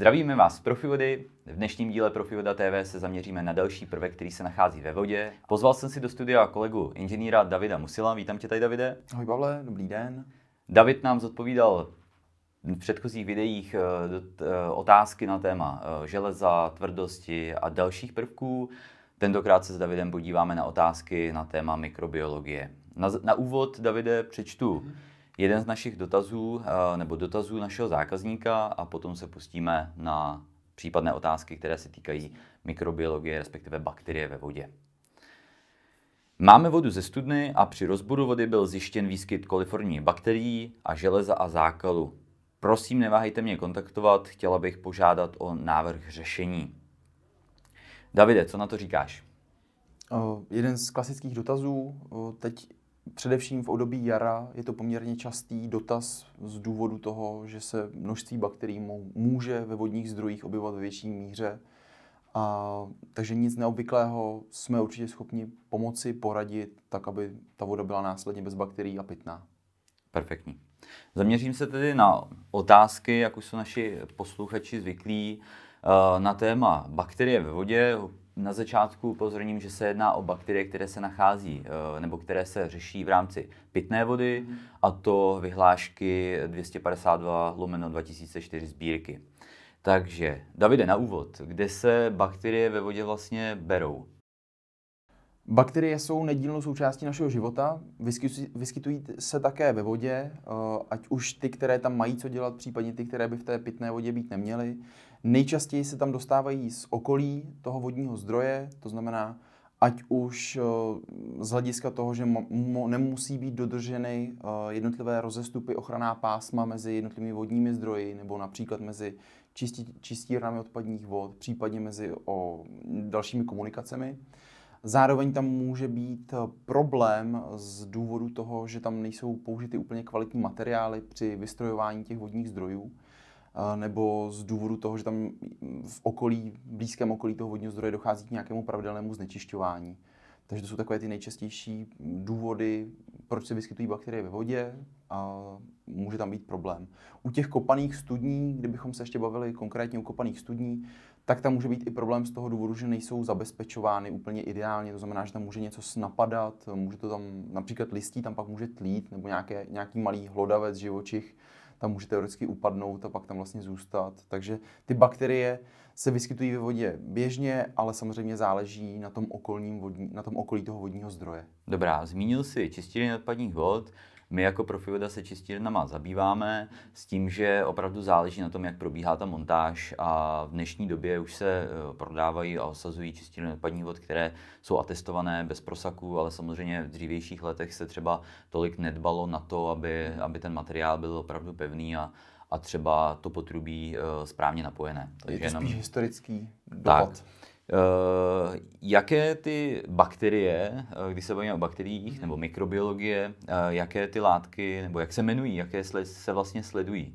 Zdravíme vás z Profivody. V dnešním díle Profivoda TV se zaměříme na další prvek, který se nachází ve vodě. Pozval jsem si do studia kolegu inženýra Davida Musila. Vítám tě tady, Davide. Ahoj Pavle, dobrý den. David nám zodpovídal v předchozích videích otázky na téma železa, tvrdosti a dalších prvků. Tentokrát se s Davidem podíváme na otázky na téma mikrobiologie. Na úvod, Davide, přečtu jeden z našich dotazů, nebo dotazů našeho zákazníka a potom se pustíme na případné otázky, které se týkají mikrobiologie, respektive bakterie ve vodě. Máme vodu ze studny a při rozboru vody byl zjištěn výskyt koliformních bakterií a železa a zákalu. Prosím, neváhejte mě kontaktovat, chtěla bych požádat o návrh řešení. Davide, co na to říkáš? Jeden z klasických dotazů, teď především v období jara je to poměrně častý dotaz z důvodu toho, že se množství bakterií může ve vodních zdrojích objevovat ve větší míře. Takže nic neobvyklého, jsme určitě schopni pomoci, poradit, tak aby ta voda byla následně bez bakterií a pitná. Perfektní. Zaměřím se tedy na otázky, jak už jsou naši posluchači zvyklí, na téma bakterie ve vodě. Na začátku upozorním, že se jedná o bakterie, které se nachází nebo které se řeší v rámci pitné vody, a to vyhlášky 252/2004 sbírky. Takže, Davide, na úvod, kde se bakterie ve vodě vlastně berou? Bakterie jsou nedílnou součástí našeho života, vyskytují se také ve vodě, ať už ty, které tam mají co dělat, případně ty, které by v té pitné vodě být neměly. Nejčastěji se tam dostávají z okolí toho vodního zdroje, to znamená, ať už z hlediska toho, že nemusí být dodrženy jednotlivé rozestupy, ochranná pásma mezi jednotlivými vodními zdroji, nebo například mezi čistírnami odpadních vod, případně mezi dalšími komunikacemi. Zároveň tam může být problém z důvodu toho, že tam nejsou použity úplně kvalitní materiály při vystrojování těch vodních zdrojů, nebo z důvodu toho, že tam v blízkém okolí toho vodního zdroje dochází k nějakému pravidelnému znečišťování. Takže to jsou takové ty nejčastější důvody, proč se vyskytují bakterie ve vodě, a může tam být problém. U těch kopaných studní, kdybychom se ještě bavili konkrétně o kopaných studní, tak tam může být i problém z toho důvodu, že nejsou zabezpečovány úplně ideálně. To znamená, že tam může něco napadat, může to tam například listí, tam pak může tlít, nebo nějaký malý hlodavec, živočich, tam může teoreticky upadnout a pak tam vlastně zůstat. Takže ty bakterie se vyskytují ve vodě běžně, ale samozřejmě záleží na tom okolí toho vodního zdroje. Dobrá, zmínil jsi čistírny odpadních vod. My jako Profivoda se čistírnama zabýváme s tím, že opravdu záleží na tom, jak probíhá ta montáž, a v dnešní době už se prodávají a osazují čistírny odpadních vod, které jsou atestované bez prosaků, ale samozřejmě v dřívějších letech se třeba tolik nedbalo na to, aby ten materiál byl opravdu pevný a třeba to potrubí správně napojené. Takže je to spíš historický dopad. Jaké ty bakterie, když se bavíme o bakteriích nebo mikrobiologie, jaké ty látky, nebo jak se jmenují, jaké se vlastně sledují?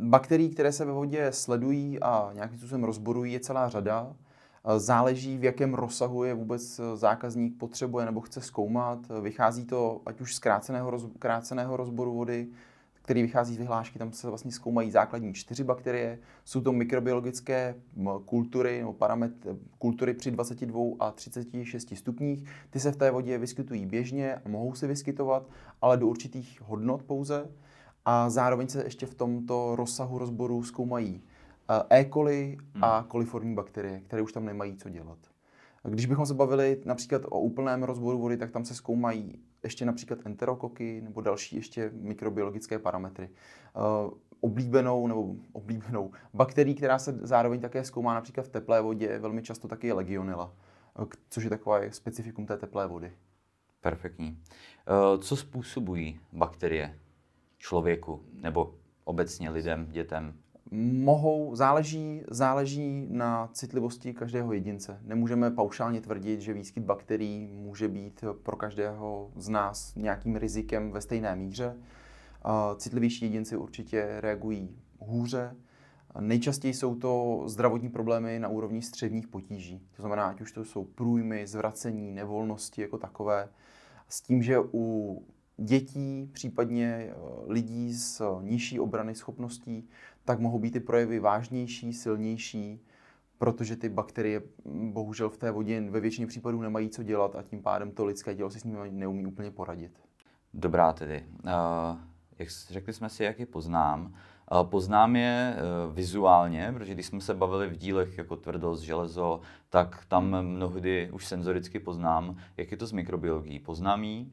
Bakterií, které se ve vodě sledují a nějakým způsobem rozborují, je celá řada. Záleží, v jakém rozsahu je vůbec zákazník potřebuje nebo chce zkoumat. Vychází to ať už z kráceného rozboru vody, který vychází z vyhlášky, tam se vlastně zkoumají základní 4 bakterie. Jsou to mikrobiologické kultury nebo kultury při 22 a 36 stupních. Ty se v té vodě vyskytují běžně a mohou se vyskytovat, ale do určitých hodnot pouze. A zároveň se ještě v tomto rozsahu rozboru zkoumají E. coli a koliformní bakterie, které už tam nemají co dělat. Když bychom se bavili například o úplném rozboru vody, tak tam se zkoumají ještě například enterokoky nebo další ještě mikrobiologické parametry. Oblíbenou bakterií, která se zároveň také zkoumá například v teplé vodě, velmi často taky je legionella, což je takové specifikum té teplé vody. Perfektní. Co způsobují bakterie člověku nebo obecně lidem, dětem? Záleží na citlivosti každého jedince. Nemůžeme paušálně tvrdit, že výskyt bakterií může být pro každého z nás nějakým rizikem ve stejné míře. Citlivější jedinci určitě reagují hůře. Nejčastěji jsou to zdravotní problémy na úrovni střevních potíží. To znamená, ať už to jsou průjmy, zvracení, nevolnosti jako takové. S tím, že u dětí, případně lidí s nižší obrany schopností, tak mohou být ty projevy vážnější, silnější, protože ty bakterie bohužel v té vodě ve většině případů nemají co dělat a tím pádem to lidské tělo si s nimi neumí úplně poradit. Dobrá tedy. Jak řekli jsme si, jak je poznám. Poznám je vizuálně, protože když jsme se bavili v dílech jako tvrdost, železo, tak tam mnohdy už senzoricky poznám. Jak je to s mikrobiologií? Poznám ji?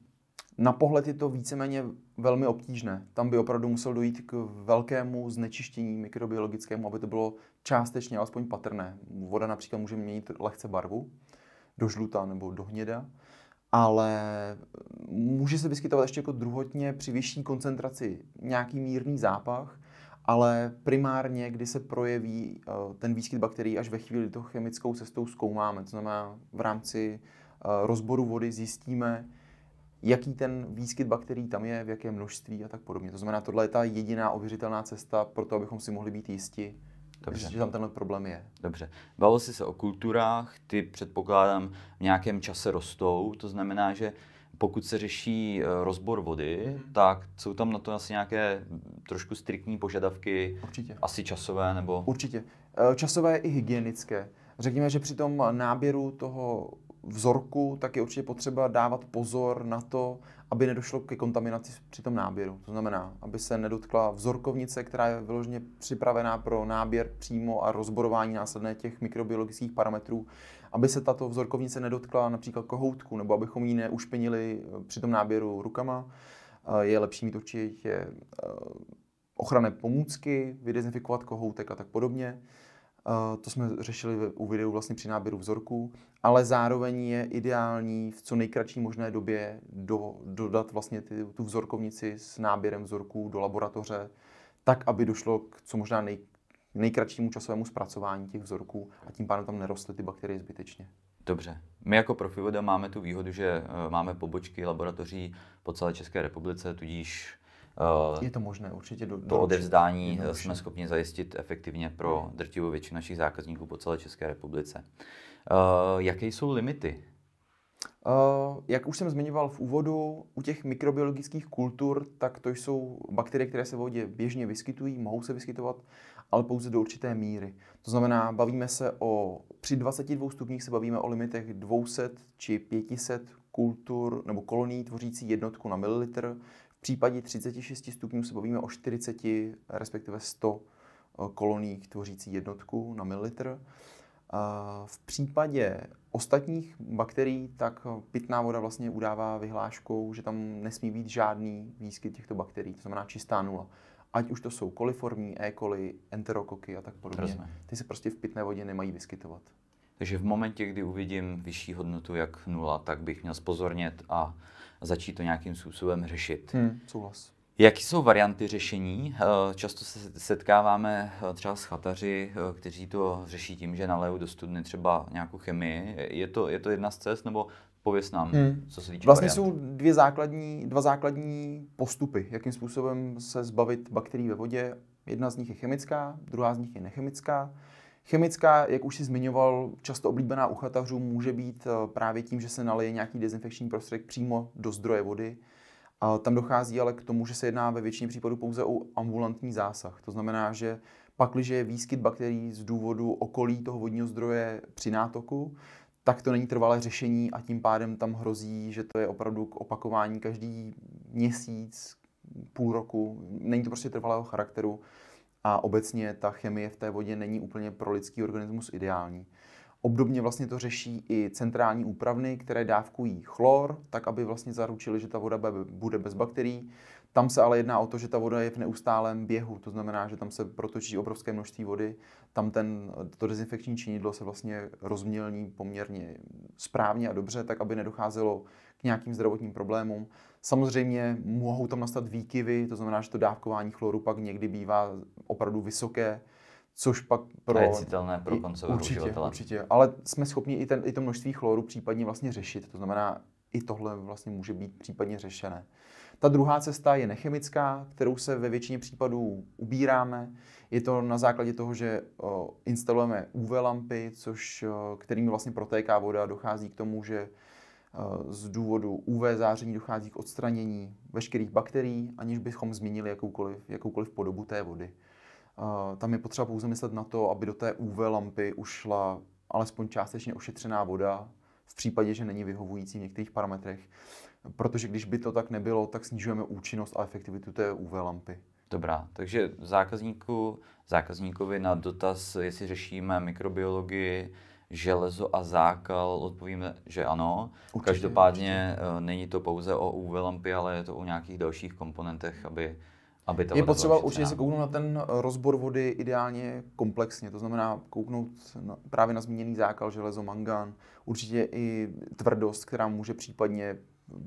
Na pohled je to víceméně velmi obtížné. Tam by opravdu musel dojít k velkému znečištění mikrobiologickému, aby to bylo částečně alespoň patrné. Voda například může měnit lehce barvu do žluta nebo do hněda, ale může se vyskytovat ještě jako druhotně při vyšší koncentraci nějaký mírný zápach, ale primárně, kdy se projeví ten výskyt bakterií až ve chvíli, kdy to chemickou cestou zkoumáme. To znamená, v rámci rozboru vody zjistíme, jaký ten výskyt bakterií tam je, v jakém množství a tak podobně. To znamená, tohle je ta jediná ověřitelná cesta pro to, abychom si mohli být jisti, že tam tenhle problém je. Dobře. Bavil jsi se o kulturách, ty předpokládám v nějakém čase rostou, to znamená, že pokud se řeší rozbor vody, tak jsou tam na to asi nějaké trošku striktní požadavky, Určitě. Asi časové nebo... Určitě. Časové i hygienické. Řekněme, že při tom náběru toho vzorku tak je určitě potřeba dávat pozor na to, aby nedošlo ke kontaminaci při tom náběru. To znamená, aby se nedotkla vzorkovnice, která je vyloženě připravená pro náběr přímo a rozborování následné těch mikrobiologických parametrů, aby se tato vzorkovnice nedotkla například kohoutku, nebo abychom ji neušpinili při tom náběru rukama. Je lepší mít určitě ochranné pomůcky, vydezinfikovat kohoutek a tak podobně. To jsme řešili u videu vlastně při náběru vzorků, ale zároveň je ideální v co nejkratší možné době dodat vlastně tu vzorkovnici s náběrem vzorků do laboratoře, tak, aby došlo k co možná nejkratšímu časovému zpracování těch vzorků a tím pádem tam nerostly ty bakterie zbytečně. Dobře. My jako Profivoda máme tu výhodu, že máme pobočky laboratoří po celé České republice, tudíž je to možné, určitě. To odevzdání jsme schopni zajistit efektivně pro drtivou většinu našich zákazníků po celé České republice. Jaké jsou limity? Jak už jsem zmiňoval v úvodu, u těch mikrobiologických kultur, tak to jsou bakterie, které se v vodě běžně vyskytují, mohou se vyskytovat, ale pouze do určité míry. To znamená, při 22 stupních se bavíme o limitech 200 či 500 kultur nebo kolonií tvořící jednotku na mililitr. V případě 36 stupňů se bavíme o 40, respektive 100 koloniích tvořící jednotku na mililitr. V případě ostatních bakterií tak pitná voda vlastně udává vyhláškou, že tam nesmí být žádný výskyt těchto bakterií, to znamená čistá nula. Ať už to jsou koliformní, E. coli, enterokoky a tak podobně. Ty se prostě v pitné vodě nemají vyskytovat. Takže v momentě, kdy uvidím vyšší hodnotu jak 0, tak bych měl zpozornět a začít to nějakým způsobem řešit. Souhlas. Jaké jsou varianty řešení? Často se setkáváme třeba s chataři, kteří to řeší tím, že nalejou do studny třeba nějakou chemii. Je to jedna z cest, nebo pověz nám, co se týče Vlastně variant. jsou dva základní postupy, jakým způsobem se zbavit bakterií ve vodě. Jedna z nich je chemická, druhá z nich je nechemická. Chemická, jak už si zmiňoval, často oblíbená u chatařů, může být právě tím, že se nalije nějaký dezinfekční prostředek přímo do zdroje vody. A tam dochází ale k tomu, že se jedná ve většině případů pouze o ambulantní zásah. To znamená, že pakliže je výskyt bakterií z důvodu okolí toho vodního zdroje při nátoku, tak to není trvalé řešení a tím pádem tam hrozí, že to je opravdu k opakování každý měsíc, půl roku. Není to prostě trvalého charakteru a obecně ta chemie v té vodě není úplně pro lidský organismus ideální. Obdobně vlastně to řeší i centrální úpravny, které dávkují chlor, tak aby vlastně zaručili, že ta voda bude bez bakterií. Tam se ale jedná o to, že ta voda je v neustálém běhu, to znamená, že tam se protočí obrovské množství vody, tam to dezinfekční činidlo se vlastně rozmělní poměrně správně a dobře, tak aby nedocházelo k nějakým zdravotním problémům. Samozřejmě mohou tam nastat výkyvy, to znamená, že to dávkování chloru pak někdy bývá opravdu vysoké, což pak je citelné pro koncového uživatele. Určitě, ale jsme schopni i to množství chloru případně vlastně řešit, to znamená, i tohle vlastně může být případně řešené. Ta druhá cesta je nechemická, kterou se ve většině případů ubíráme. Je to na základě toho, že instalujeme UV lampy, kterými vlastně protéká voda, dochází k tomu, že Z důvodu UV záření dochází k odstranění veškerých bakterií, aniž bychom změnili jakoukoliv podobu té vody. Tam je potřeba pouze myslet na to, aby do té UV lampy ušla alespoň částečně ošetřená voda, v případě, že není vyhovující v některých parametrech. Protože když by to tak nebylo, tak snižujeme účinnost a efektivitu té UV lampy. Dobrá, takže zákazníkovi na dotaz, jestli řešíme mikrobiologii, železo a zákal, odpovíme, že ano. Určitě, Každopádně není to pouze o UV lampy, ale je to o nějakých dalších komponentech, aby ta voda je potřeba byla určitě se ošetřená. kouknout na ten rozbor vody ideálně komplexně, to znamená kouknout právě na zmíněný zákal, železo, mangan, určitě i tvrdost, která může případně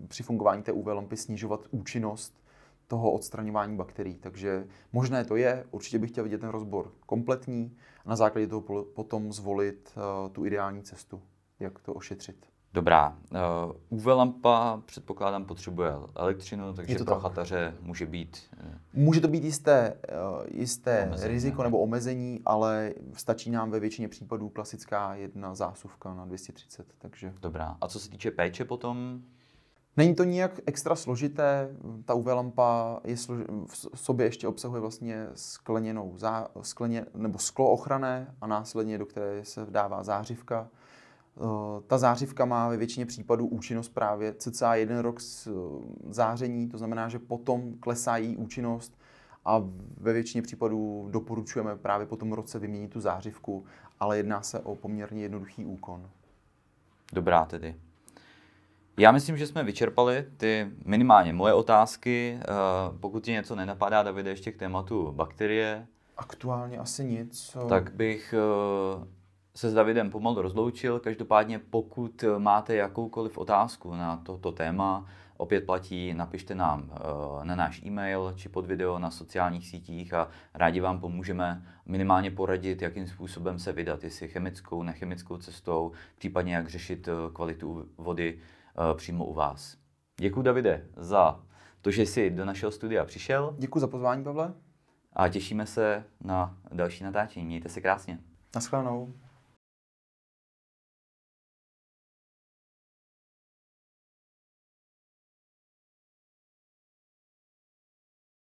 při fungování té UV lampy snižovat účinnost toho odstraňování bakterií. Takže možné to je, určitě bych chtěl vidět ten rozbor kompletní a na základě toho potom zvolit tu ideální cestu, jak to ošetřit. Dobrá, UV lampa předpokládám potřebuje elektřinu, takže to pro tak. chataře může být... Může to být jisté Omezení, riziko nebo omezení, ale stačí nám ve většině případů klasická jedna zásuvka na 230. Takže Dobrá, a co se týče péče potom? není to nijak extra složité. Ta UV lampa v sobě ještě obsahuje vlastně nebo sklo ochranné a následně do které se dává zářivka. Ta zářivka má ve většině případů účinnost právě cca 1 rok záření, to znamená, že potom klesá její účinnost a ve většině případů doporučujeme právě po tom roce vyměnit tu zářivku, ale jedná se o poměrně jednoduchý úkon. Dobrá tedy. Já myslím, že jsme vyčerpali ty minimálně moje otázky. Pokud ti něco nenapadá, Davide, ještě k tématu bakterie, Aktuálně asi nic. tak bych se s Davidem pomalu rozloučil. Každopádně pokud máte jakoukoliv otázku na toto téma, opět platí, napište nám na náš e-mail či pod video na sociálních sítích a rádi vám pomůžeme minimálně poradit, jakým způsobem se vydat, jestli chemickou, nechemickou cestou, případně jak řešit kvalitu vody přímo u vás. Děkuji, Davide, za to, že jsi do našeho studia přišel. Děkuji za pozvání, Pavle. A těšíme se na další natáčení. Mějte se krásně. Naschledanou.